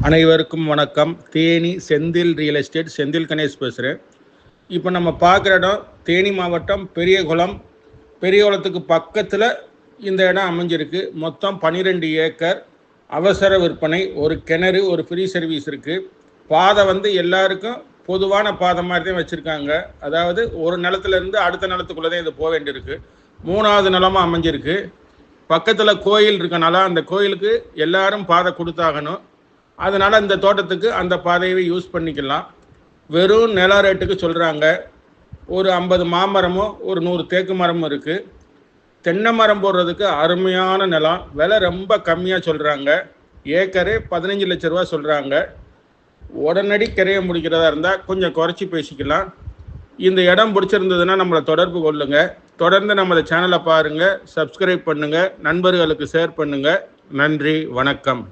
அனைவருக்கும் வணக்கம். Theni Senthil real estate Senthil Ganesh பேசுகிறேன். இப்போ நம்ம பார்க்குற இடம் தேனி மாவட்டம் பெரியகுளம். பெரியகுளத்துக்கு பக்கத்தில் இந்த இடம் அமைஞ்சிருக்கு. மொத்தம் 12 ஏக்கர். அவசர விற்பனை, ஒரு கிணறு, ஒரு ஃப்ரீ சர்வீஸ் இருக்குது. பாதை எல்லாருக்கும் பொதுவான பாதை மாதிரி தான் வச்சுருக்காங்க. அதாவது ஒரு நிலத்துலேருந்து அடுத்த நிலத்துக்குள்ளே தான் இது போக வேண்டியிருக்கு. 3வது நிலமாக அமைஞ்சிருக்கு. பக்கத்தில் கோயில் இருக்கனால அந்த கோயிலுக்கு எல்லாரும் பாதை கொடுத்தாகணும். அதனால் இந்த தோட்டத்துக்கு அந்த பாதையை யூஸ் பண்ணிக்கலாம். வெறும் நில ரேட்டுக்கு சொல்கிறாங்க. ஒரு 50 மாமரமும் ஒரு 100 தேக்கு மரமும் இருக்குது. தென்னை மரம் போடுறதுக்கு அருமையான நிலம். விலை ரொம்ப கம்மியாக சொல்கிறாங்க. ஏக்கரே 15 லட்ச ரூபா சொல்கிறாங்க. உடனடி கிரையை முடிக்கிறதா இருந்தால் கொஞ்சம் குறைச்சி பேசிக்கலாம். இந்த இடம் பிடிச்சிருந்ததுன்னா நம்மளை தொடர்பு கொள்ளுங்கள். தொடர்ந்து நம்ம சேனலை பாருங்கள், சப்ஸ்கிரைப் பண்ணுங்கள், நண்பர்களுக்கு ஷேர் பண்ணுங்கள். நன்றி, வணக்கம்.